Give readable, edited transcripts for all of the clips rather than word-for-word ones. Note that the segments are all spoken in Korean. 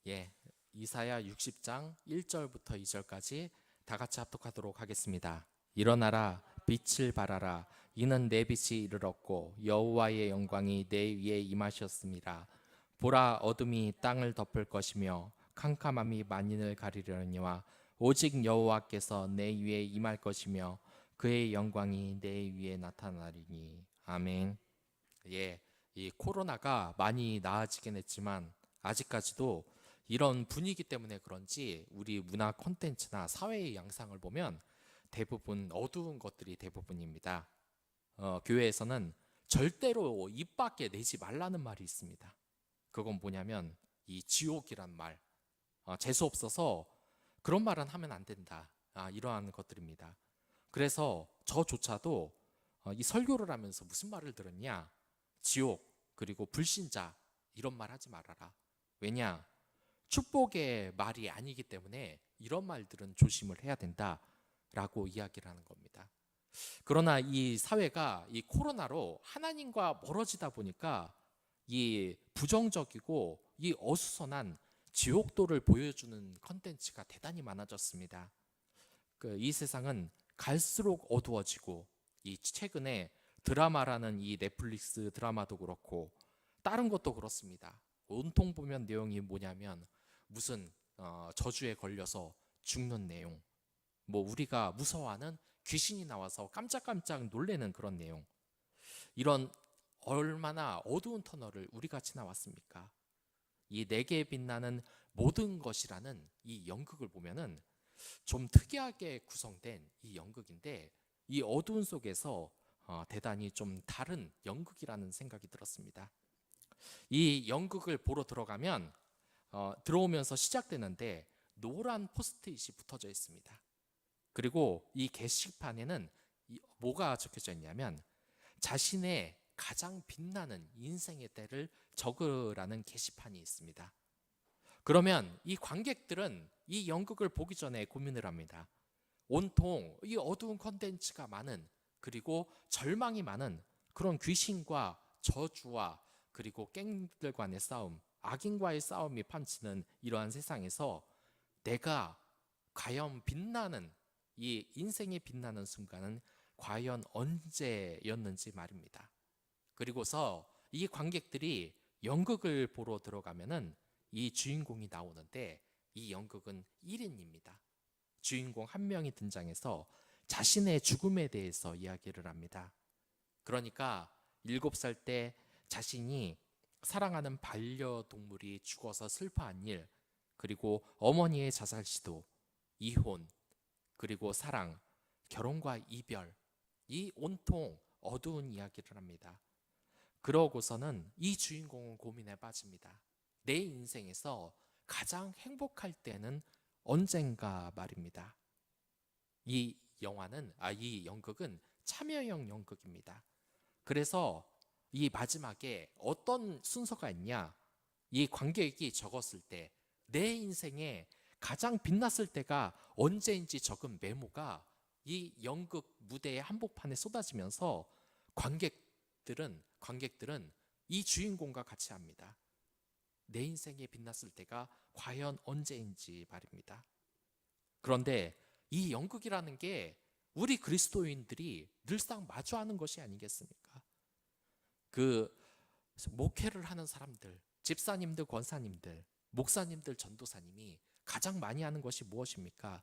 예, 이사야 60장 1절부터 2절까지 다 같이 합독하도록 하겠습니다. 일어나라, 빛을 발하라. 이는 내 빛이 이르렀고 여호와의 영광이 내 위에 임하셨습니다. 보라, 어둠이 땅을 덮을 것이며 캄캄함이 만인을 가리려니와 오직 여호와께서 내 위에 임할 것이며 그의 영광이 내 위에 나타나리니. 아멘. 예, 이 코로나가 많이 나아지긴 했지만 아직까지도 이런 분위기 때문에 그런지 우리 문화 콘텐츠나 사회의 양상을 보면 대부분 어두운 것들이 대부분입니다. 교회에서는 절대로 입 밖에 내지 말라는 말이 있습니다. 그건 뭐냐면 이 지옥이란 말, 재수 없어서 그런 말은 하면 안 된다. 이러한 것들입니다. 그래서 저조차도 이 설교를 하면서 무슨 말을 들었냐? 지옥, 그리고 불신자, 이런 말 하지 말아라. 왜냐? 축복의 말이 아니기 때문에 이런 말들은 조심을 해야 된다라고 이야기를 하는 겁니다. 그러나 이 사회가 이 코로나로 하나님과 멀어지다 보니까 이 부정적이고 이 어수선한 지옥도를 보여주는 컨텐츠가 대단히 많아졌습니다. 이 세상은 갈수록 어두워지고, 이 최근에 드라마라는 이 넷플릭스 드라마도 그렇고 다른 것도 그렇습니다. 온통 보면 내용이 뭐냐면 무슨 저주에 걸려서 죽는 내용, 뭐 우리가 무서워하는 귀신이 나와서 깜짝깜짝 놀래는 그런 내용. 이런 얼마나 어두운 터널을 우리가 지나왔습니까? 이 내게 빛나는 모든 것이라는 이 연극을 보면은 좀 특이하게 구성된 이 연극인데, 이 어두운 속에서 대단히 좀 다른 연극이라는 생각이 들었습니다. 이 연극을 보러 들어가면 들어오면서 시작되는데 노란 포스트잇이 붙어져 있습니다. 그리고 이 게시판에는 뭐가 적혀져 있냐면 자신의 가장 빛나는 인생의 때를 적으라는 게시판이 있습니다. 그러면 이 관객들은 이 연극을 보기 전에 고민을 합니다. 온통 이 어두운 컨텐츠가 많은, 그리고 절망이 많은 그런 귀신과 저주와 그리고 갱들 간의 싸움, 악인과의 싸움이 판치는 이러한 세상에서 내가 과연 빛나는, 이 인생의 빛나는 순간은 과연 언제였는지 말입니다. 그리고서 이 관객들이 연극을 보러 들어가면은 이 주인공이 나오는데, 이 연극은 1인입니다. 주인공 한 명이 등장해서 자신의 죽음에 대해서 이야기를 합니다. 그러니까 7살 때 자신이 사랑하는 반려동물이 죽어서 슬퍼한 일, 그리고 어머니의 자살 시도, 이혼, 그리고 사랑, 결혼과 이별, 이 온통 어두운 이야기를 합니다. 그러고서는 이 주인공은 고민에 빠집니다. 내 인생에서 가장 행복할 때는 언젠가 말입니다. 이 연극은 참여형 연극입니다. 그래서 이 마지막에 어떤 순서가 있냐? 이 관객이 적었을 때 내 인생에 가장 빛났을 때가 언제인지 적은 메모가 이 연극 무대의 한복판에 쏟아지면서 관객들은 이 주인공과 같이 합니다. 내 인생에 빛났을 때가 과연 언제인지 말입니다. 그런데 이 연극이라는 게 우리 그리스도인들이 늘상 마주하는 것이 아니겠습니까? 그 목회를 하는 사람들, 집사님들, 권사님들, 목사님들, 전도사님이 가장 많이 하는 것이 무엇입니까?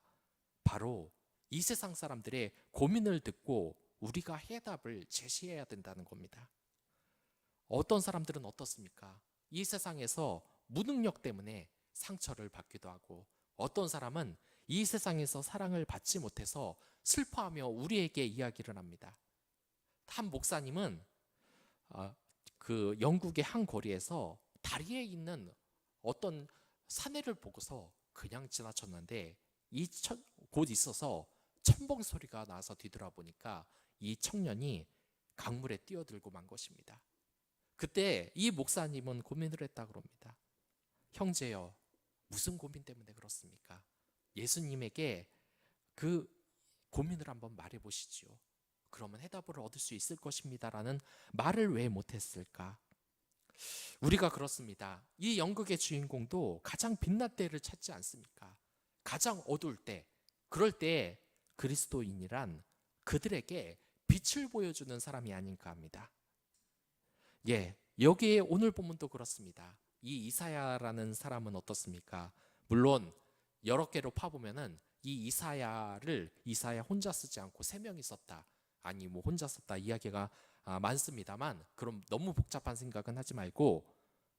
바로 이 세상 사람들의 고민을 듣고 우리가 해답을 제시해야 된다는 겁니다. 어떤 사람들은 어떻습니까? 이 세상에서 무능력 때문에 상처를 받기도 하고, 어떤 사람은 이 세상에서 사랑을 받지 못해서 슬퍼하며 우리에게 이야기를 합니다. 한 목사님은 그 영국의 한 거리에서 다리에 있는 어떤 사내를 보고서 그냥 지나쳤는데 곧 있어서 첨벙 소리가 나서 뒤돌아보니까 이 청년이 강물에 뛰어들고 만 것입니다. 그때 이 목사님은 고민을 했다 그럽니다. 형제여, 무슨 고민 때문에 그렇습니까? 예수님에게 그 고민을 한번 말해 보시지요. 그러면 해답을 얻을 수 있을 것입니다라는 말을 왜 못했을까? 우리가 그렇습니다. 이 연극의 주인공도 가장 빛날 때를 찾지 않습니까? 가장 어두울 때, 그럴 때 그리스도인이란 그들에게 빛을 보여주는 사람이 아닌가 합니다. 예, 여기에 오늘 본문도 그렇습니다. 이 이사야라는 사람은 어떻습니까? 물론 여러 개로 파보면은 이 이사야 혼자 쓰지 않고 세 명이 썼다. 아니 뭐 혼자 썼다 이야기가 많습니다만, 그럼 너무 복잡한 생각은 하지 말고,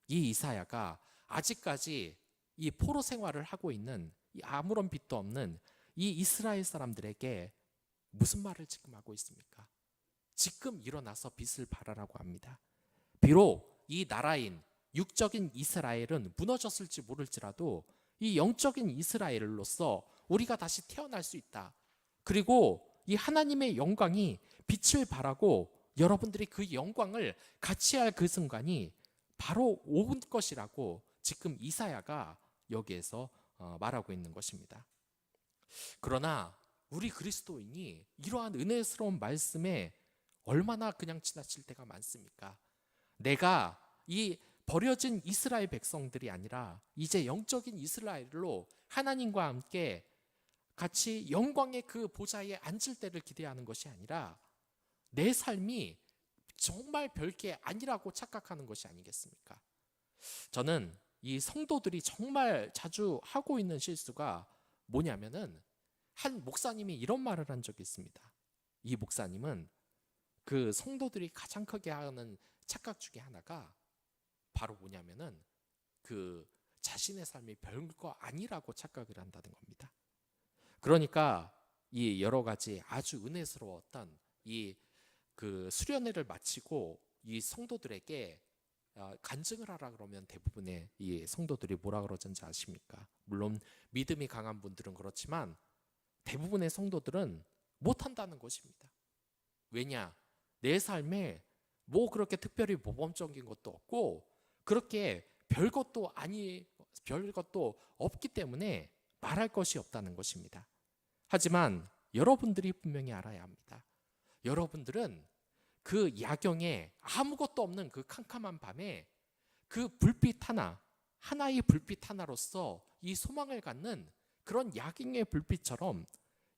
이 이사야가 아직까지 이 포로 생활을 하고 있는 이 아무런 빛도 없는 이 이스라엘 사람들에게 무슨 말을 지금 하고 있습니까? 지금 일어나서 빛을 발하라고 합니다. 비록 이 나라인 육적인 이스라엘은 무너졌을지 모를지라도 이 영적인 이스라엘로서 우리가 다시 태어날 수 있다. 그리고 이 하나님의 영광이 빛을 발하고 여러분들이 그 영광을 같이 할 그 순간이 바로 온 것이라고 지금 이사야가 여기에서 말하고 있는 것입니다. 그러나 우리 그리스도인이 이러한 은혜스러운 말씀에 얼마나 그냥 지나칠 때가 많습니까? 내가 이 버려진 이스라엘 백성들이 아니라 이제 영적인 이스라엘로 하나님과 함께 같이 영광의 그 보좌에 앉을 때를 기대하는 것이 아니라 내 삶이 정말 별게 아니라고 착각하는 것이 아니겠습니까? 저는 이 성도들이 정말 자주 하고 있는 실수가 뭐냐면은, 한 목사님이 이런 말을 한 적이 있습니다. 이 목사님은 그 성도들이 가장 크게 하는 착각 중에 하나가 바로 뭐냐면은, 그 자신의 삶이 별거 아니라고 착각을 한다는 겁니다. 그러니까 이 여러 가지 아주 은혜스러웠던 이 그 수련회를 마치고 이 성도들에게 간증을 하라 그러면 대부분의 이 성도들이 뭐라 그러는지 아십니까? 물론 믿음이 강한 분들은 그렇지만 대부분의 성도들은 못한다는 것입니다. 왜냐? 내 삶에 뭐 그렇게 특별히 모범적인 것도 없고 그렇게 별것도 없기 때문에 말할 것이 없다는 것입니다. 하지만 여러분들이 분명히 알아야 합니다. 여러분들은 그 야경에 아무것도 없는 그 캄캄한 밤에 그 불빛 하나의 불빛 하나로서 이 소망을 갖는 그런 야경의 불빛처럼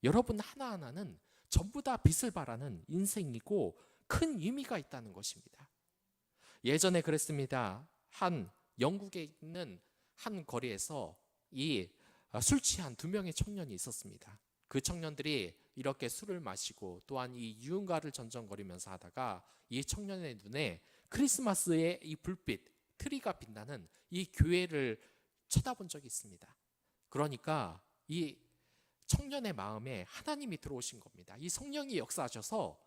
여러분 하나하나는 전부 다 빛을 발하는 인생이고 큰 의미가 있다는 것입니다. 예전에 그랬습니다. 한 영국에 있는 한 거리에서 이 술 취한 두 명의 청년이 있었습니다. 그 청년들이 이렇게 술을 마시고 또한 이 유흥가를 전전거리면서 하다가 이 청년의 눈에 크리스마스의 이 불빛, 트리가 빛나는 이 교회를 쳐다본 적이 있습니다. 그러니까 이 청년의 마음에 하나님이 들어오신 겁니다. 이 성령이 역사하셔서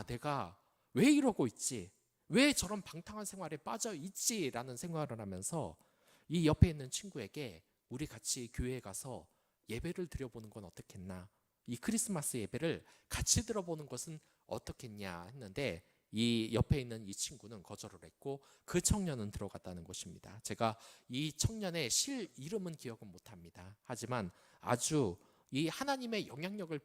내가 왜 이러고 있지? 왜 저런 방탕한 생활에 빠져 있지라는 생각을 하면서 이 옆에 있는 친구에게 우리 같이 교회에 가서 예배를 드려보는 건 어떻겠나? 이 크리스마스 예배를 같이 들어보는 것은 어떻겠냐 했는데 이 옆에 있는 이 친구는 거절을 했고 그 청년은 들어갔다는 것입니다. 제가 이 청년의 실 이름은 기억은 못합니다. 하지만 아주 이 하나님의 영향력을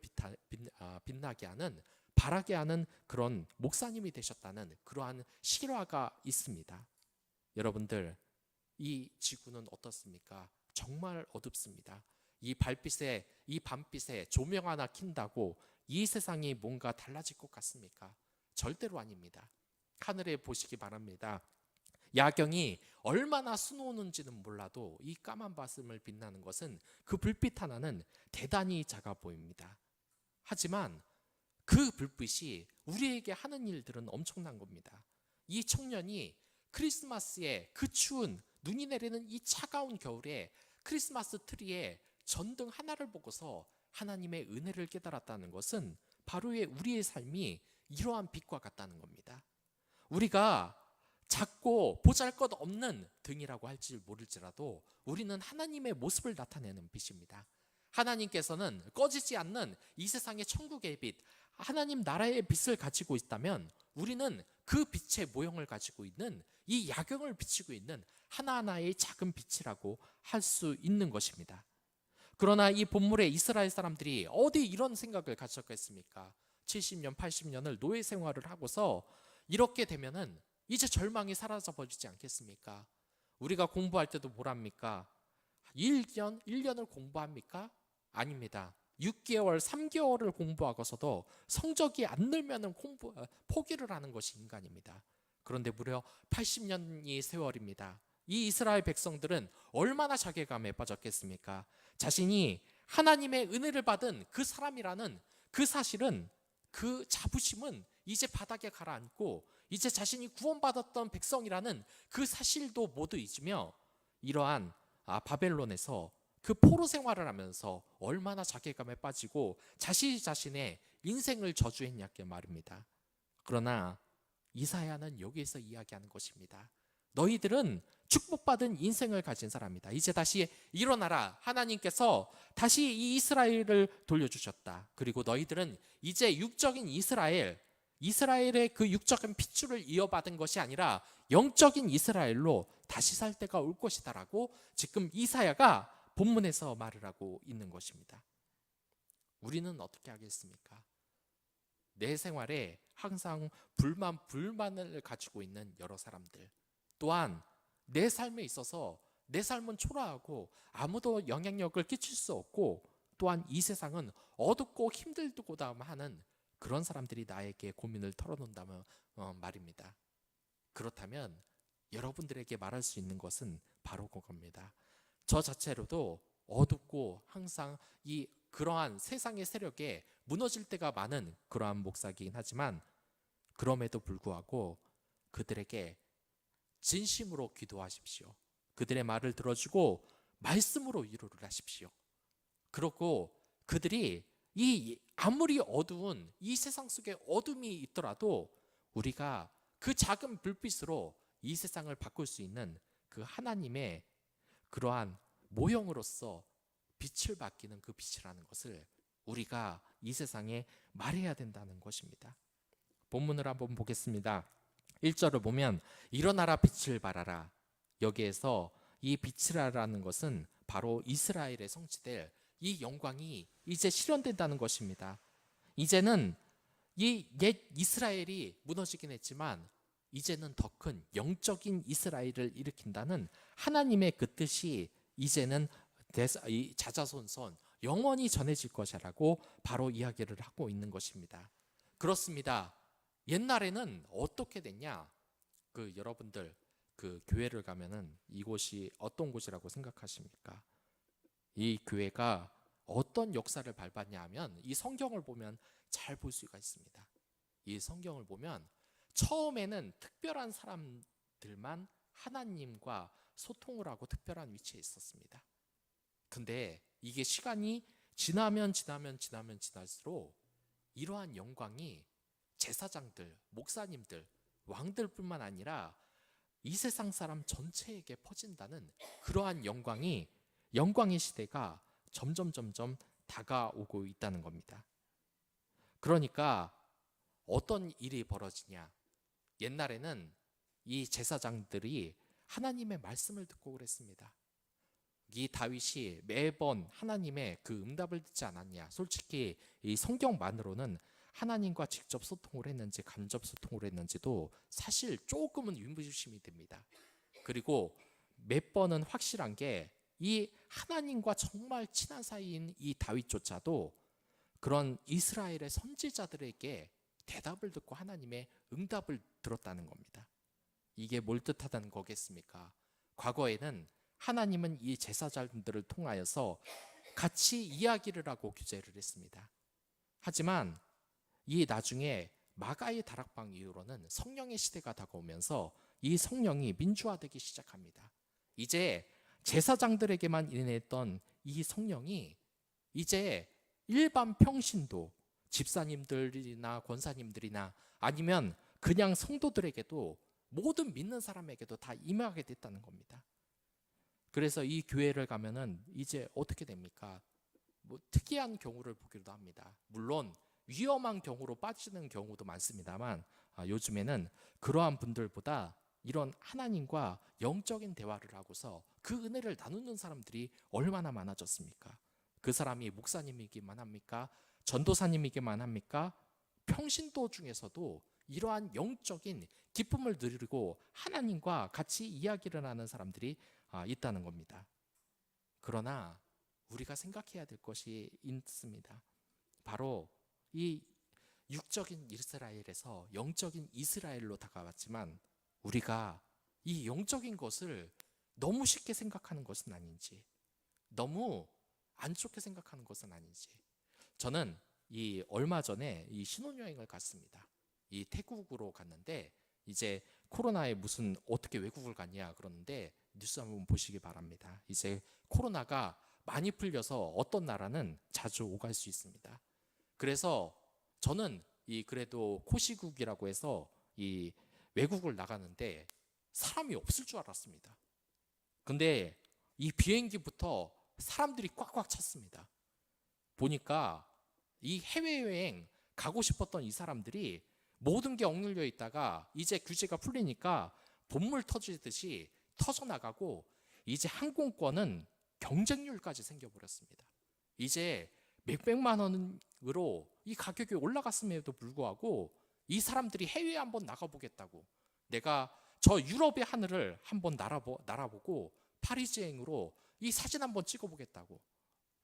빛나게 하는, 바라게 하는 그런 목사님이 되셨다는 그러한 실화가 있습니다. 여러분들, 이 지구는 어떻습니까? 정말 어둡습니다. 이 밤빛에 조명 하나 킨다고 이 세상이 뭔가 달라질 것 같습니까? 절대로 아닙니다. 하늘에 보시기 바랍니다. 야경이 얼마나 수놓는지는 몰라도 이 까만 바슴을 빛나는 것은 그 불빛 하나는 대단히 작아 보입니다. 하지만 그 불빛이 우리에게 하는 일들은 엄청난 겁니다. 이 청년이 크리스마스에 그 추운 눈이 내리는 이 차가운 겨울에 크리스마스 트리에 전등 하나를 보고서 하나님의 은혜를 깨달았다는 것은 바로 우리의 삶이 이러한 빛과 같다는 겁니다. 우리가 작고 보잘것없는 등이라고 할지 모를지라도 우리는 하나님의 모습을 나타내는 빛입니다. 하나님께서는 꺼지지 않는 이 세상의 천국의 빛, 하나님 나라의 빛을 가지고 있다면 우리는 그 빛의 모형을 가지고 있는 이 야경을 비치고 있는 하나하나의 작은 빛이라고 할 수 있는 것입니다. 그러나 이 본물의 이스라엘 사람들이 어디 이런 생각을 가졌겠습니까? 70년, 80년을 노예 생활을 하고서 이렇게 되면은 이제 절망이 사라져 버리지 않겠습니까? 우리가 공부할 때도 뭐랍니까? 1년을 공부합니까? 아닙니다. 6개월, 3개월을 공부하고서도 성적이 안 늘면 포기를 하는 것이 인간입니다. 그런데 무려 80년이 세월입니다. 이 이스라엘 백성들은 얼마나 자괴감에 빠졌겠습니까? 자신이 하나님의 은혜를 받은 그 사람이라는 그 사실은, 그 자부심은 이제 바닥에 가라앉고, 이제 자신이 구원받았던 백성이라는 그 사실도 모두 잊으며 이러한 바벨론에서 그 포로 생활을 하면서 얼마나 자괴감에 빠지고 자신의 인생을 저주했냐게 말입니다. 그러나 이사야는 여기에서 이야기하는 것입니다. 너희들은 축복받은 인생을 가진 사람이다. 이제 다시 일어나라. 하나님께서 다시 이 이스라엘을 돌려주셨다. 그리고 너희들은 이제 육적인 이스라엘의 그 육적인 핏줄을 이어받은 것이 아니라 영적인 이스라엘로 다시 살 때가 올 것이다 라고 지금 이사야가 본문에서 말을 하고 있는 것입니다. 우리는 어떻게 하겠습니까? 내 생활에 항상 불만을 가지고 있는 여러 사람들, 또한 내 삶에 있어서 내 삶은 초라하고 아무도 영향력을 끼칠 수 없고, 또한 이 세상은 어둡고 힘들고다 하는 그런 사람들이 나에게 고민을 털어놓는다면 말입니다. 그렇다면 여러분들에게 말할 수 있는 것은 바로 그겁니다. 저 자체로도 어둡고 항상 그러한 세상의 세력에 무너질 때가 많은 그러한 목사이긴 하지만, 그럼에도 불구하고 그들에게 진심으로 기도하십시오. 그들의 말을 들어주고 말씀으로 위로를 하십시오. 그렇고 그들이 아무리 어두운 이 세상 속에 어둠이 있더라도 우리가 그 작은 불빛으로 이 세상을 바꿀 수 있는 그 하나님의 그러한 모형으로서 빛을 밝히는 그 빛이라는 것을 우리가 이 세상에 말해야 된다는 것입니다. 본문을 한번 보겠습니다. 1절을 보면 일어나라 빛을 발하라. 여기에서 이 빛이라는 것은 바로 이스라엘에 성취될 이 영광이 이제 실현된다는 것입니다. 이제는 이 옛 이스라엘이 무너지긴 했지만 이제는 더 큰 영적인 이스라엘을 일으킨다는 하나님의 그 뜻이 이제는 자자손손 영원히 전해질 것이라고 바로 이야기를 하고 있는 것입니다. 그렇습니다. 옛날에는 어떻게 됐냐? 여러분들 교회를 가면은 이곳이 어떤 곳이라고 생각하십니까? 이 교회가 어떤 역사를 밟았냐 하면 이 성경을 보면 잘 볼 수가 있습니다. 이 성경을 보면 처음에는 특별한 사람들만 하나님과 소통을 하고 특별한 위치에 있었습니다. 근데 이게 시간이 지날수록 이러한 영광이 제사장들, 목사님들, 왕들뿐만 아니라 이 세상 사람 전체에게 퍼진다는 그러한 영광의 시대가 점점 다가오고 있다는 겁니다. 그러니까 어떤 일이 벌어지냐? 옛날에는 이 제사장들이 하나님의 말씀을 듣고 그랬습니다. 이 다윗이 매번 하나님의 그 응답을 듣지 않았냐? 솔직히 이 성경만으로는 하나님과 직접 소통을 했는지 간접 소통을 했는지도 사실 조금은 의구심이 듭니다. 그리고 몇 번은 확실한 게 이 하나님과 정말 친한 사이인 이 다윗조차도 그런 이스라엘의 선지자들에게 대답을 듣고 하나님의 응답을 들었다는 겁니다. 이게 뭘 뜻하다는 거겠습니까? 과거에는 하나님은 이 제사장들을 통하여서 같이 이야기를 하고 규제를 했습니다. 하지만 이 나중에 마가의 다락방 이후로는 성령의 시대가 다가오면서 이 성령이 민주화되기 시작합니다. 이제 제사장들에게만 인했던 이 성령이 이제 일반 평신도, 집사님들이나 권사님들이나 아니면 그냥 성도들에게도, 모든 믿는 사람에게도 다 임하게 됐다는 겁니다. 그래서 이 교회를 가면은 이제 어떻게 됩니까? 특이한 경우를 보기도 합니다. 물론 위험한 경우로 빠지는 경우도 많습니다만 요즘에는 그러한 분들보다 이런 하나님과 영적인 대화를 하고서 그 은혜를 나누는 사람들이 얼마나 많아졌습니까? 그 사람이 목사님이기만 합니까? 전도사님이기만 합니까? 평신도 중에서도 이러한 영적인 기쁨을 누리고 하나님과 같이 이야기를 하는 사람들이 있다는 겁니다. 그러나 우리가 생각해야 될 것이 있습니다. 바로 이 육적인 이스라엘에서 영적인 이스라엘로 다가왔지만 우리가 이 영적인 것을 너무 쉽게 생각하는 것은 아닌지, 너무 안 좋게 생각하는 것은 아닌지. 저는 이 얼마 전에 이 신혼여행을 갔습니다. 이 태국으로 갔는데 이제 코로나에 무슨 어떻게 외국을 갔냐 그러는데 뉴스 한번 보시기 바랍니다. 이제 코로나가 많이 풀려서 어떤 나라는 자주 오갈 수 있습니다. 그래서 저는 이 그래도 코시국이라고 해서 이 외국을 나가는데 사람이 없을 줄 알았습니다. 근데 이 비행기부터 사람들이 꽉꽉 찼습니다. 보니까 이 해외여행 가고 싶었던 이 사람들이 모든 게 억눌려 있다가 이제 규제가 풀리니까 본물 터지듯이 터져나가고 이제 항공권은 경쟁률까지 생겨버렸습니다. 이제 몇백만 원으로 이 가격이 올라갔음에도 불구하고 이 사람들이 해외에 한번 나가보겠다고, 내가 저 유럽의 하늘을 한번 날아보고 파리지행으로 이 사진 한번 찍어보겠다고,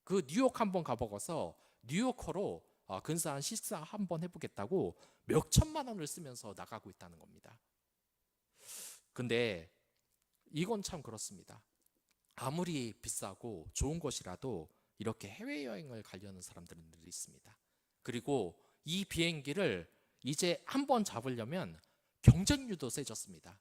그 뉴욕 한번 가보고서 뉴요커로 근사한 식사 한번 해보겠다고 몇 천만 원을 쓰면서 나가고 있다는 겁니다. 근데 이건 참 그렇습니다. 아무리 비싸고 좋은 것이라도 이렇게 해외여행을 가려는 사람들은 늘 있습니다. 그리고 이 비행기를 이제 한번 잡으려면 경쟁률도 세졌습니다.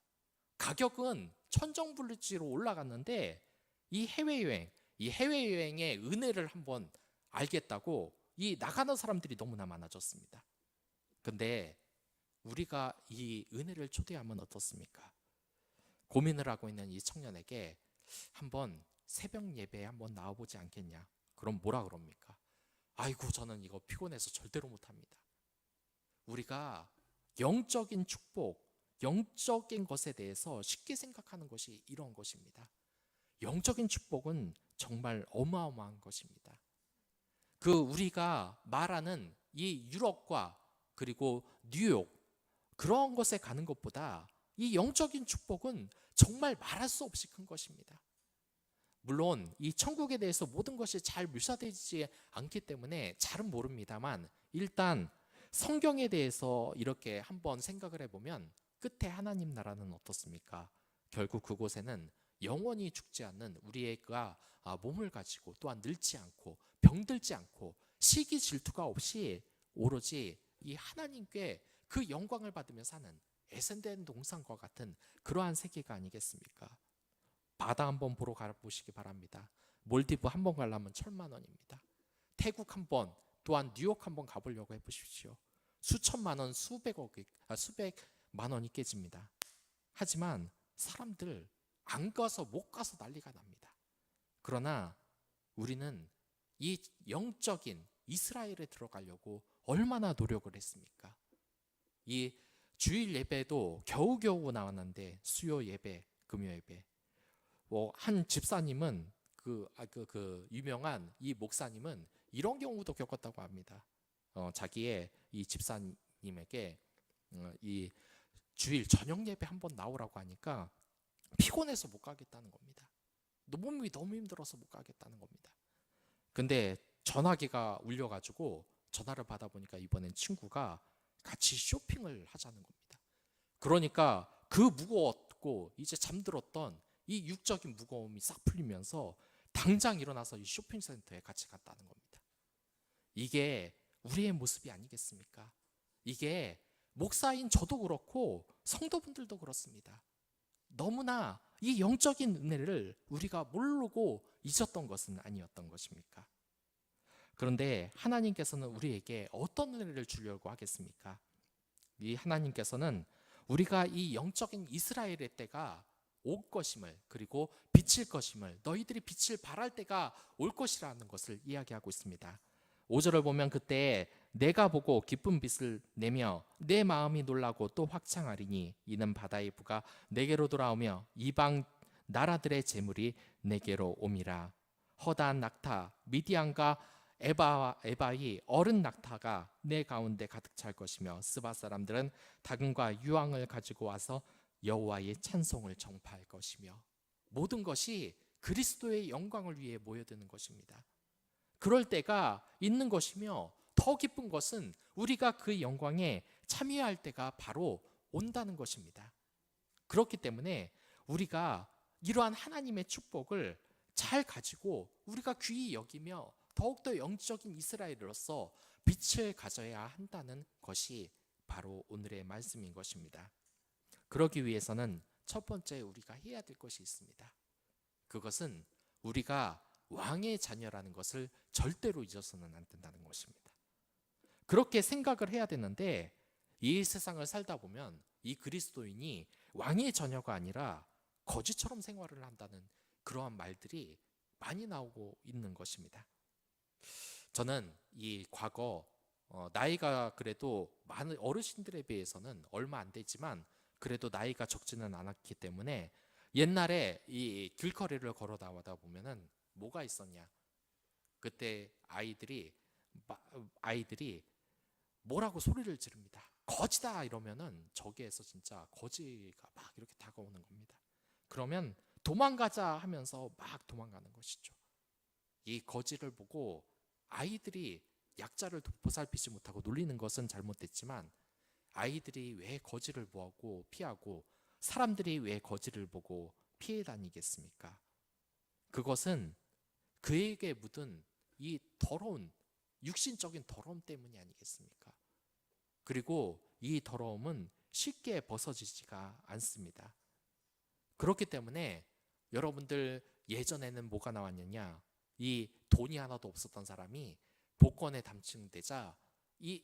가격은 천정부지로 올라갔는데 이 해외여행의 은혜를 한번 알겠다고 이 나가는 사람들이 너무나 많아졌습니다. 근데 우리가 이 은혜를 초대하면 어떻습니까? 고민을 하고 있는 이 청년에게 한번 새벽 예배에 한번 나와보지 않겠냐? 그럼 뭐라 그럽니까? 아이고, 저는 이거 피곤해서 절대로 못합니다. 우리가 영적인 축복, 영적인 것에 대해서 쉽게 생각하는 것이 이런 것입니다. 영적인 축복은 정말 어마어마한 것입니다. 그 우리가 말하는 이 유럽과 그리고 뉴욕 그런 것에 가는 것보다 이 영적인 축복은 정말 말할 수 없이 큰 것입니다. 물론 이 천국에 대해서 모든 것이 잘 묘사되지 않기 때문에 잘은 모릅니다만, 일단 성경에 대해서 이렇게 한번 생각을 해보면 끝에 하나님 나라는 어떻습니까? 결국 그곳에는 영원히 죽지 않는 우리가 몸을 가지고 또한 늙지 않고 병들지 않고 시기 질투가 없이 오로지 이 하나님께 그 영광을 받으며 사는 에센된 동산과 같은 그러한 세계가 아니겠습니까? 바다 한번 보러 가보시기 바랍니다. 몰디브 한번 가려면 1,000만 원입니다. 태국 한번, 또한 뉴욕 한번 가보려고 해보십시오. 수천만 원, 수백만 원이 깨집니다. 하지만 사람들 안 가서 못 가서 난리가 납니다. 그러나 우리는 이 영적인 이스라엘에 들어가려고 얼마나 노력을 했습니까? 이 주일 예배도 겨우겨우 나왔는데, 수요 예배, 금요 예배, 한 집사님은 그 유명한 이 목사님은 이런 경우도 겪었다고 합니다. 자기의 이 집사님에게 이 주일 저녁 예배 한번 나오라고 하니까 피곤해서 못 가겠다는 겁니다. 몸이 너무 힘들어서 못 가겠다는 겁니다. 근데 전화기가 울려가지고 전화를 받아보니까 이번엔 친구가 같이 쇼핑을 하자는 겁니다. 그러니까 그 무거웠고 이제 잠들었던 이 육적인 무거움이 싹 풀리면서 당장 일어나서 이 쇼핑센터에 같이 갔다는 겁니다. 이게 우리의 모습이 아니겠습니까? 이게 목사인 저도 그렇고 성도분들도 그렇습니다. 너무나 이 영적인 은혜를 우리가 모르고 잊었던 것은 아니었던 것입니까? 그런데 하나님께서는 우리에게 어떤 은혜를 주려고 하겠습니까? 이 하나님께서는 우리가 이 영적인 이스라엘의 때가 올 것임을, 그리고 비칠 것임을, 너희들이 빛을 발할 때가 올 것이라는 것을 이야기하고 있습니다. 5절을 보면 그때 내가 보고 기쁜 빛을 내며 내 마음이 놀라고 또 확창하리니 이는 바다의 부가 내게로 돌아오며 이방 나라들의 재물이 내게로 옴이라. 허다한 낙타 미디안과 에바의 어른 낙타가 내 가운데 가득 찰 것이며 스바 사람들은 다금과 유황을 가지고 와서 여호와의 찬송을 전파할 것이며 모든 것이 그리스도의 영광을 위해 모여드는 것입니다. 그럴 때가 있는 것이며 더 기쁜 것은 우리가 그 영광에 참여할 때가 바로 온다는 것입니다. 그렇기 때문에 우리가 이러한 하나님의 축복을 잘 가지고 우리가 귀히 여기며 더욱더 영적인 이스라엘로서 빛을 가져야 한다는 것이 바로 오늘의 말씀인 것입니다. 그러기 위해서는 첫 번째 우리가 해야 될 것이 있습니다. 그것은 우리가 왕의 자녀라는 것을 절대로 잊어서는 안 된다는 것입니다. 그렇게 생각을 해야 되는데 이 세상을 살다 보면 이 그리스도인이 왕의 자녀가 아니라 거지처럼 생활을 한다는 그러한 말들이 많이 나오고 있는 것입니다. 저는 이 과거 나이가 그래도 많은 어르신들에 비해서는 얼마 안 되지만 그래도 나이가 적지는 않았기 때문에 옛날에 이 길거리를 걸어 나가다 보면은 뭐가 있었냐? 그때 아이들이 뭐라고 소리를 지릅니다. 거지다 이러면은 저기에서 진짜 거지가 막 이렇게 다가오는 겁니다. 그러면 도망가자 하면서 막 도망가는 것이죠. 이 거지를 보고 아이들이 약자를 보살피지 못하고 놀리는 것은 잘못됐지만 아이들이 왜 거지를 보고 피하고 사람들이 왜 거지를 보고 피해 다니겠습니까? 그것은 그에게 묻은 이 더러운 육신적인 더러움 때문이 아니겠습니까? 그리고 이 더러움은 쉽게 벗어지지가 않습니다. 그렇기 때문에 여러분들 예전에는 뭐가 나왔느냐? 이 돈이 하나도 없었던 사람이 복권에 당첨되자 이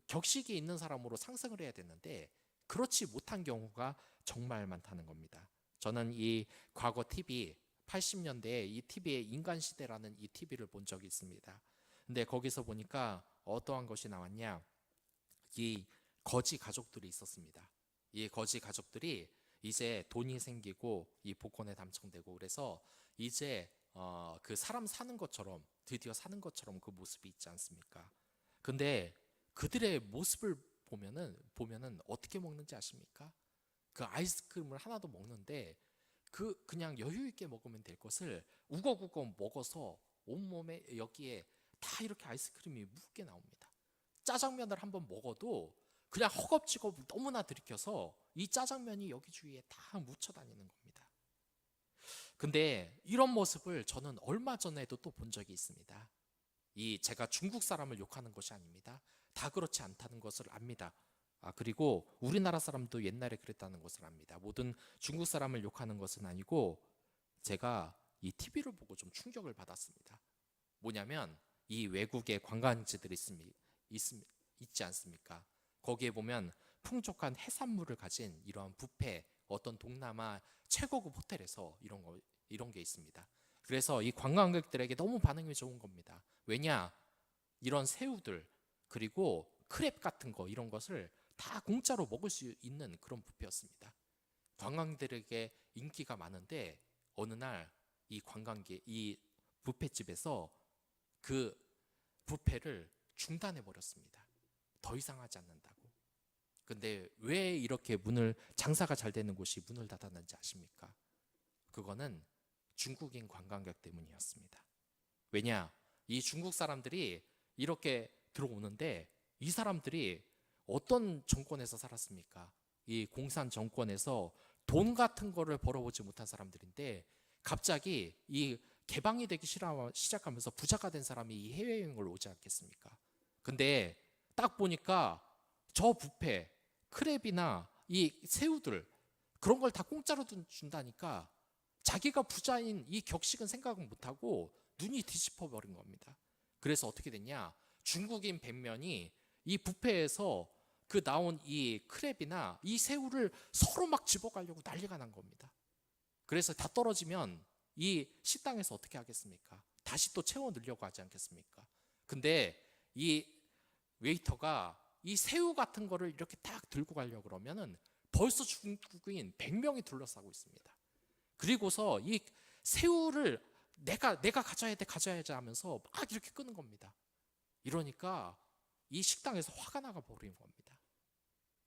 격식이 있는 사람으로 상승을 해야 되는데 그렇지 못한 경우가 정말 많다는 겁니다. 저는 이 과거 TV 80년대에 이 TV의 인간시대라는 이 TV를 본 적이 있습니다. 근데 거기서 보니까 어떠한 것이 나왔냐? 이 거지 가족들이 있었습니다. 이 거지 가족들이 이제 돈이 생기고 이 복권에 당첨되고 그래서 이제 그 사람 사는 것처럼 드디어 사는 것처럼 그 모습이 있지 않습니까? 근데 그들의 모습을 보면은 어떻게 먹는지 아십니까? 그 아이스크림을 하나도 먹는데 그냥 여유 있게 먹으면 될 것을 우걱우걱 먹어서 온몸에 여기에 다 이렇게 아이스크림이 묻게 나옵니다. 짜장면을 한번 먹어도 그냥 허겁지겁 너무나 들이켜서 이 짜장면이 여기 주위에 다 묻혀 다니는 겁니다. 근데 이런 모습을 저는 얼마 전에도 또 본 적이 있습니다. 제가 중국 사람을 욕하는 것이 아닙니다. 다 그렇지 않다는 것을 압니다. 그리고 우리나라 사람도 옛날에 그랬다는 것을 압니다. 모든 중국 사람을 욕하는 것은 아니고 제가 이 TV를 보고 좀 충격을 받았습니다. 뭐냐면 이 외국의 관광지들이 있지 않습니까? 거기에 보면 풍족한 해산물을 가진 이러한 뷔페, 어떤 동남아 최고급 호텔에서 이런 게 있습니다. 그래서 이 관광객들에게 너무 반응이 좋은 겁니다. 왜냐? 이런 새우들 그리고 크랩 같은 거 이런 것을 다 공짜로 먹을 수 있는 그런 뷔페였습니다. 관광객들에게 인기가 많은데 어느 날 이 뷔페집에서 그 뷔페를 중단해 버렸습니다. 더 이상 하지 않는다고. 근데 왜 이렇게 장사가 잘 되는 곳이 문을 닫았는지 아십니까? 그거는 중국인 관광객 때문이었습니다. 왜냐? 이 중국 사람들이 이렇게 들어오는데 이 사람들이 어떤 정권에서 살았습니까? 이 공산 정권에서 돈 같은 거를 벌어보지 못한 사람들인데 갑자기 이 개방이 되기 시작하면서 부자가 된 사람이 이 해외여행을 오지 않겠습니까? 근데 딱 보니까 저 뷔페, 크랩이나 이 새우들 그런 걸 다 공짜로 준다니까 자기가 부자인 이 격식은 생각은 못하고 눈이 뒤집어 버린 겁니다. 그래서 어떻게 됐냐? 중국인 100명이 이 뷔페에서 그 나온 이 크랩이나 이 새우를 서로 막 집어가려고 난리가 난 겁니다. 그래서 다 떨어지면 이 식당에서 어떻게 하겠습니까? 다시 또 채워 넣으려고 하지 않겠습니까? 근데 이 웨이터가 이 새우 같은 거를 이렇게 딱 들고 가려고 그러면은 벌써 중국인 100명이 둘러싸고 있습니다. 그리고서 이 새우를 내가 가져야지 하면서 막 이렇게 끄는 겁니다. 이러니까 이 식당에서 화가 나가 버린 겁니다.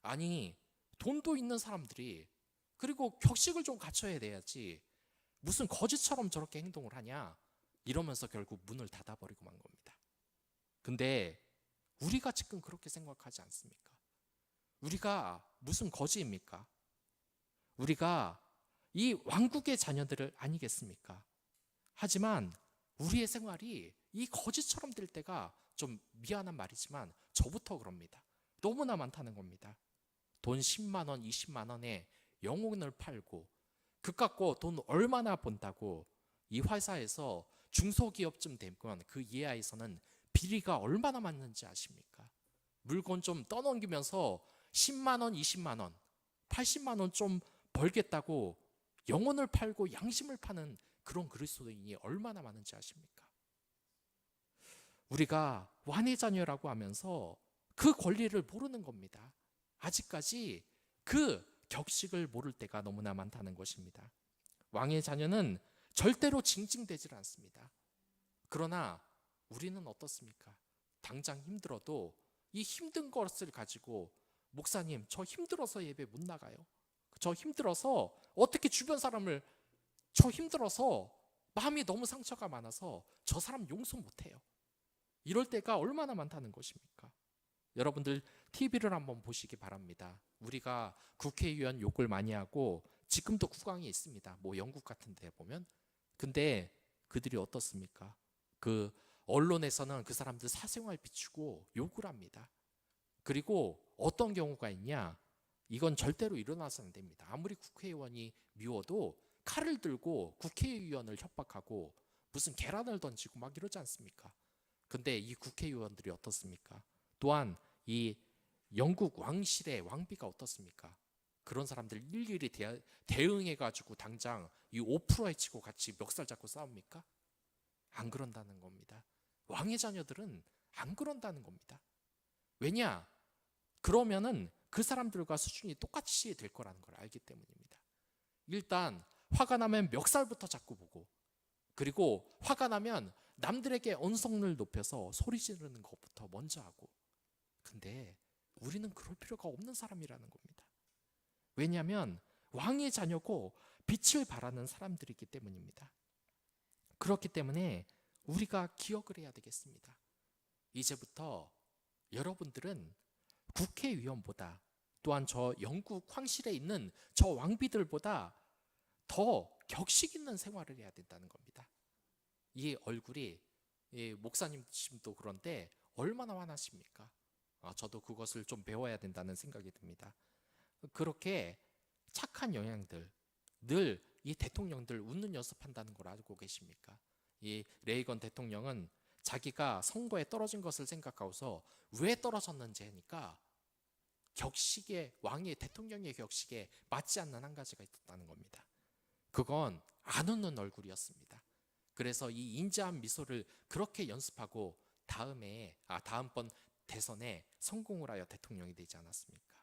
아니, 돈도 있는 사람들이, 그리고 격식을 좀 갖춰야 돼야지 무슨 거지처럼 저렇게 행동을 하냐, 이러면서 결국 문을 닫아버리고 만 겁니다. 근데 우리가 지금 그렇게 생각하지 않습니까? 우리가 무슨 거지입니까? 우리가 이 왕국의 자녀들을 아니겠습니까? 하지만 우리의 생활이 이 거지처럼 될 때가, 좀 미안한 말이지만 저부터 그럽니다. 너무나 많다는 겁니다. 돈 10만 원, 20만 원에 영혼을 팔고, 그 갖고 돈 얼마나 번다고 이 회사에서 중소기업쯤 되면 그 이하에서는 비리가 얼마나 많은지 아십니까? 물건 좀 떠넘기면서 10만 원, 20만 원, 80만 원 좀 벌겠다고 영혼을 팔고 양심을 파는 그런 그리스도인이 얼마나 많은지 아십니까? 우리가 왕의 자녀라고 하면서 그 권리를 모르는 겁니다. 아직까지 그 격식을 모를 때가 너무나 많다는 것입니다. 왕의 자녀는 절대로 징징대질 않습니다. 그러나 우리는 어떻습니까? 당장 힘들어도 이 힘든 것을 가지고, 목사님, 저 힘들어서 예배 못 나가요. 저 힘들어서 어떻게 주변 사람을, 저 힘들어서 마음이 너무 상처가 많아서 저 사람 용서 못해요. 이럴 때가 얼마나 많다는 것입니까? 여러분들 TV를 한번 보시기 바랍니다. 우리가 국회의원 욕을 많이 하고 지금도 국왕이 있습니다. 뭐 영국 같은 데 보면. 근데 그들이 어떻습니까? 그 언론에서는 그 사람들 사생활 비추고 욕을 합니다. 그리고 어떤 경우가 있냐? 이건 절대로 일어나서는 안 됩니다. 아무리 국회의원이 미워도 칼을 들고 국회의원을 협박하고 무슨 계란을 던지고 막 이러지 않습니까? 근데 이 국회의원들이 어떻습니까? 또한 이 영국 왕실의 왕비가 어떻습니까? 그런 사람들 일일이 대응해가지고 당장 이 오프라에 치고 같이 멱살 잡고 싸웁니까? 안 그런다는 겁니다. 왕의 자녀들은 안 그런다는 겁니다. 왜냐? 그러면은 그 사람들과 수준이 똑같이 될 거라는 걸 알기 때문입니다. 일단 화가 나면 멱살부터 잡고 보고, 그리고 화가 나면 남들에게 언성을 높여서 소리 지르는 것부터 먼저 하고. 근데 우리는 그럴 필요가 없는 사람이라는 겁니다. 왜냐하면 왕의 자녀고 빛을 발하는 사람들이기 때문입니다. 그렇기 때문에 우리가 기억을 해야 되겠습니다. 이제부터 여러분들은 국회의원보다, 또한 저 영국 황실에 있는 저 왕비들보다 더 격식 있는 생활을 해야 된다는 겁니다. 이 얼굴이, 이 목사님도 그런데 얼마나 화나십니까? 저도 그것을 좀 배워야 된다는 생각이 듭니다. 그렇게 착한 영향들, 늘 이 대통령들 웃는 연습한다는 걸 알고 계십니까? 이 레이건 대통령은 자기가 선거에 떨어진 것을 생각하고서 왜 떨어졌는지 하니까 격식에, 왕의 대통령의 격식에 맞지 않는 한 가지가 있었다는 겁니다. 그건 안 웃는 얼굴이었습니다. 그래서 이 인자한 미소를 그렇게 연습하고 다음번 대선에 성공을 하여 대통령이 되지 않았습니까?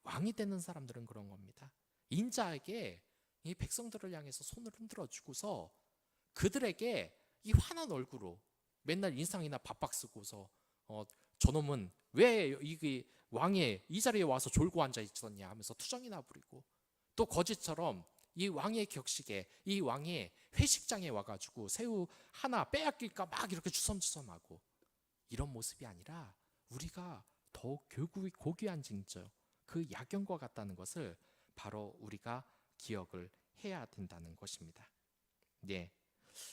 왕이 되는 사람들은 그런 겁니다. 인자하게 이 백성들을 향해서 손을 흔들어 주고서 그들에게 이 환한 얼굴로, 맨날 인상이나 밥박 쓰고서 저놈은 왜 이 왕의 이 자리에 와서 졸고 앉아 있었냐 하면서 투정이나 부리고, 또 거짓처럼 이 왕의 격식에, 이 왕의 회식장에 와가지고 새우 하나 빼앗길까 막 이렇게 주섬주섬하고, 이런 모습이 아니라 우리가 더욱 고귀한 징조, 그 야경과 같다는 것을 바로 우리가 기억을 해야 된다는 것입니다. 네.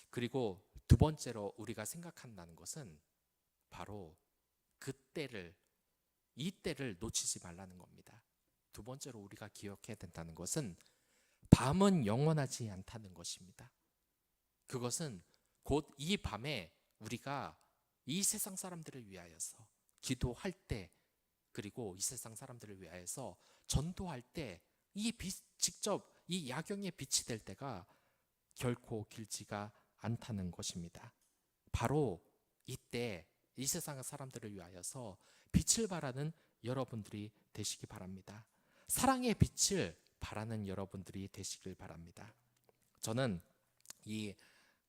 그리고 두 번째로 우리가 생각한다는 것은 바로 이때를 놓치지 말라는 겁니다. 두 번째로 우리가 기억해야 된다는 것은 밤은 영원하지 않다는 것입니다. 그것은 곧 이 밤에 우리가 이 세상 사람들을 위하여서 기도할 때, 그리고 이 세상 사람들을 위하여서 전도할 때 이 직접 이 야경의 빛이 될 때가 결코 길지가 않다는 것입니다. 바로 이때 이 세상 사람들을 위하여서 빛을 발하는 여러분들이 되시기 바랍니다. 사랑의 빛을 발하는 여러분들이 되시길 바랍니다. 저는 이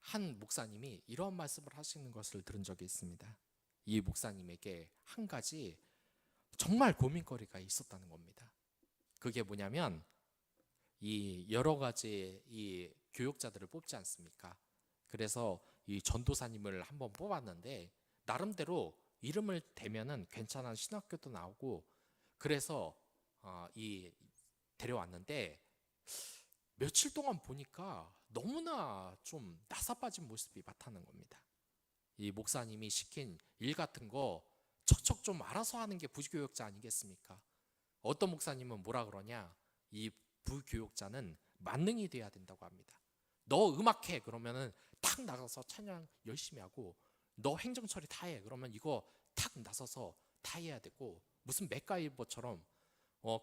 한 목사님이 이런 말씀을 하시는 것을 들은 적이 있습니다. 이 목사님에게 한 가지 정말 고민거리가 있었다는 겁니다. 그게 뭐냐면 이 여러 가지 이 교역자들을 뽑지 않습니까? 그래서 이 전도사님을 한번 뽑았는데 나름대로 이름을 대면은 괜찮은 신학교도 나오고 그래서 이 데려왔는데 며칠 동안 보니까 너무나 좀 나사빠진 모습이 나타나는 겁니다. 이 목사님이 시킨 일 같은 거 척척 좀 알아서 하는 게 부교역자 아니겠습니까? 어떤 목사님은 뭐라 그러냐? 이 부교역자는 만능이 돼야 된다고 합니다. 너 음악해 그러면은 탁 나가서 찬양 열심히 하고, 너 행정처리 다 해 그러면 이거 탁 나서서 다 해야 되고, 무슨 맥가이버처럼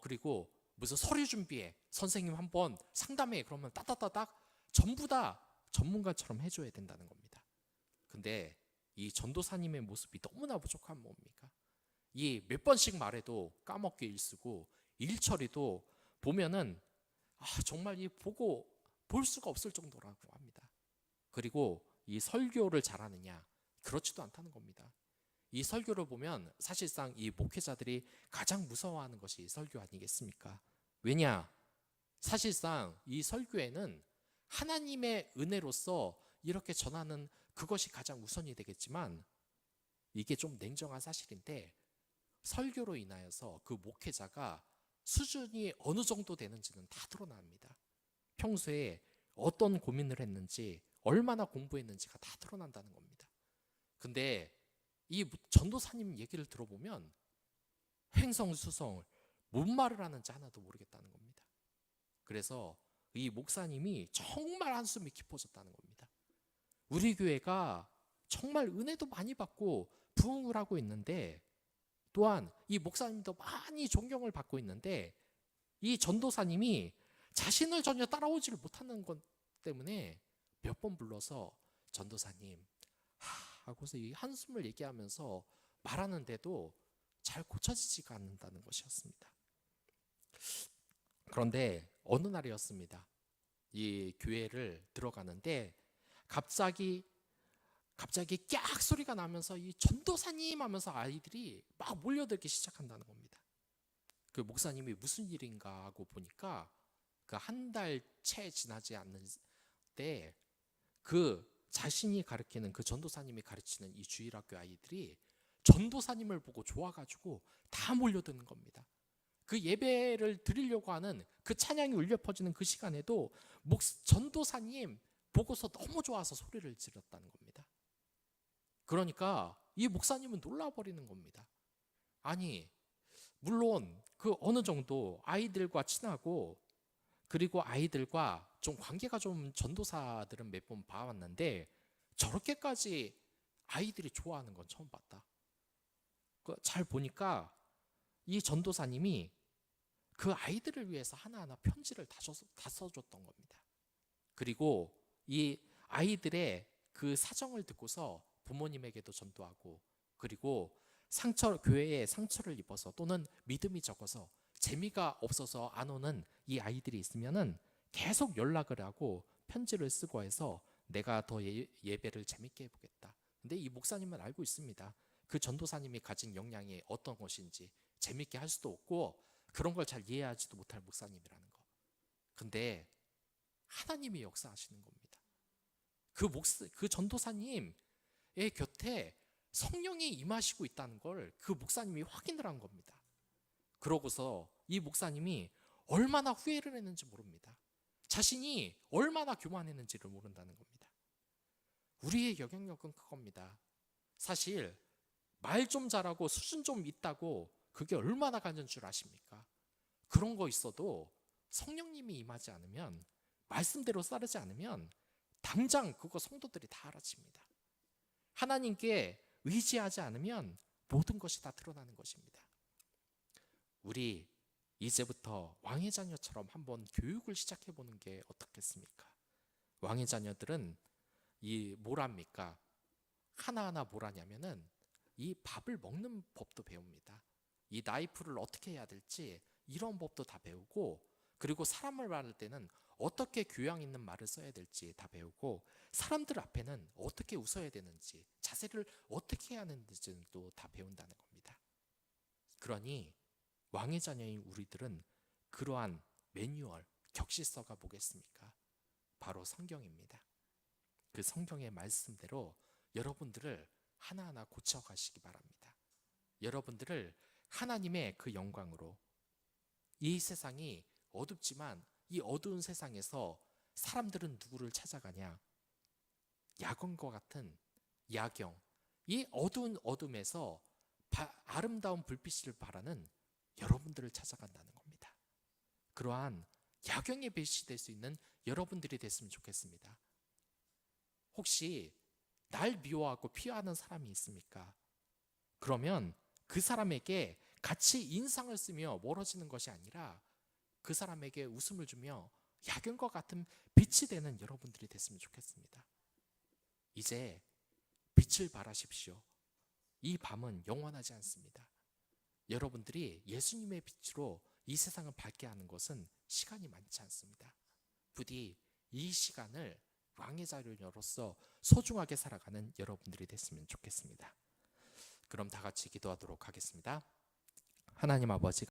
그리고 무슨 서류 준비해 선생님 한번 상담해 그러면 따따따닥 전부 다 전문가처럼 해줘야 된다는 겁니다. 근데 이 전도사님의 모습이 너무나 부족한 뭡니까? 이 몇 번씩 말해도 까먹기 일쓰고 일 처리도 보면은 정말 이 보고 볼 수가 없을 정도라고 합니다. 그리고 이 설교를 잘하느냐? 그렇지도 않다는 겁니다. 이 설교를 보면 사실상 이 목회자들이 가장 무서워하는 것이 설교 아니겠습니까? 왜냐? 사실상 이 설교에는 하나님의 은혜로서 이렇게 전하는 그것이 가장 우선이 되겠지만, 이게 좀 냉정한 사실인데 설교로 인하여서 그 목회자가 수준이 어느 정도 되는지는 다 드러납니다. 평소에 어떤 고민을 했는지, 얼마나 공부했는지가 다 드러난다는 겁니다. 근데 이 전도사님 얘기를 들어보면 횡성수성을 뭔 말을 하는지 하나도 모르겠다는 겁니다. 그래서 이 목사님이 정말 한숨이 깊어졌다는 겁니다. 우리 교회가 정말 은혜도 많이 받고 부흥을 하고 있는데, 또한 이 목사님도 많이 존경을 받고 있는데, 이 전도사님이 자신을 전혀 따라오지를 못하는 것 때문에 몇 번 불러서 전도사님 하고서 이 한숨을 얘기하면서 말하는데도 잘 고쳐지지가 않는다는 것이었습니다. 그런데 어느 날이었습니다. 이 교회를 들어가는데 갑자기 깍 소리가 나면서 이 전도사님 하면서 아이들이 막 몰려들기 시작한다는 겁니다. 그 목사님이 무슨 일인가 하고 보니까 그 한 달 채 지나지 않는 때 그 자신이 가르치는 그 전도사님이 가르치는 이 주일학교 아이들이 전도사님을 보고 좋아가지고 다 몰려드는 겁니다. 그 예배를 드리려고 하는 그 찬양이 울려 퍼지는 그 시간에도 전도사님 보고서 너무 좋아서 소리를 질렀다는 겁니다. 그러니까 이 목사님은 놀라버리는 겁니다. 아니, 물론 그 어느 정도 아이들과 친하고, 그리고 아이들과 좀 관계가 좀 전도사들은 몇 번 봐왔는데 저렇게까지 아이들이 좋아하는 건 처음 봤다. 잘 보니까 이 전도사님이 그 아이들을 위해서 하나하나 편지를 다 써줬던 겁니다. 그리고 이 아이들의 그 사정을 듣고서 부모님에게도 전도하고, 그리고 교회에 상처를 입어서 또는 믿음이 적어서 재미가 없어서 안 오는 이 아이들이 있으면은 계속 연락을 하고 편지를 쓰고 해서 내가 더 예배를 재밌게 해보겠다. 근데 이 목사님은 알고 있습니다. 그 전도사님이 가진 역량이 어떤 것인지 재밌게 할 수도 없고 그런 걸 잘 이해하지도 못할 목사님이라는 거. 근데 하나님이 역사하시는 겁니다. 그 전도사님의 곁에 성령이 임하시고 있다는 걸 그 목사님이 확인을 한 겁니다. 그러고서 이 목사님이 얼마나 후회를 했는지 모릅니다. 자신이 얼마나 교만했는지를 모른다는 겁니다. 우리의 영향력은 그겁니다. 사실 말 좀 잘하고 수준 좀 있다고 그게 얼마나 가는 줄 아십니까? 그런 거 있어도 성령님이 임하지 않으면, 말씀대로 따르지 않으면 당장 그거 성도들이 다 알아챕니다. 하나님께 의지하지 않으면 모든 것이 다 드러나는 것입니다. 우리 이제부터 왕의 자녀처럼 한번 교육을 시작해 보는 게 어떻겠습니까? 왕의 자녀들은 뭘 합니까? 하나하나 뭘 하냐면은 이 밥을 먹는 법도 배웁니다. 이 나이프를 어떻게 해야 될지 이런 법도 다 배우고, 그리고 사람을 말할 때는 어떻게 교양 있는 말을 써야 될지 다 배우고 사람들 앞에는 어떻게 웃어야 되는지 자세를 어떻게 해야 하는지도 다 배운다는 겁니다. 그러니 왕의 자녀인 우리들은 그러한 매뉴얼, 격시서가 뭐겠습니까? 바로 성경입니다. 그 성경의 말씀대로 여러분들을 하나하나 고쳐가시기 바랍니다. 여러분들을 하나님의 그 영광으로, 이 세상이 어둡지만 이 어두운 세상에서 사람들은 누구를 찾아가냐? 야광과 같은 야경, 이 어두운 어둠에서 아름다운 불빛을 바라는 여러분들을 찾아간다는 겁니다. 그러한 야경의 빛이 될 수 있는 여러분들이 됐으면 좋겠습니다. 혹시 날 미워하고 피하는 사람이 있습니까? 그러면 그 사람에게 같이 인상을 쓰며 멀어지는 것이 아니라 그 사람에게 웃음을 주며 야경과 같은 빛이 되는 여러분들이 됐으면 좋겠습니다. 이제 빛을 발하십시오. 이 밤은 영원하지 않습니다. 여러분들이 예수님의 빛으로 이 세상을 밝게 하는 것은 시간이 많지 않습니다. 부디 이 시간을 왕의 자녀로서 소중하게 살아가는 여러분들이 됐으면 좋겠습니다. 그럼 다 같이 기도하도록 하겠습니다. 하나님 아버지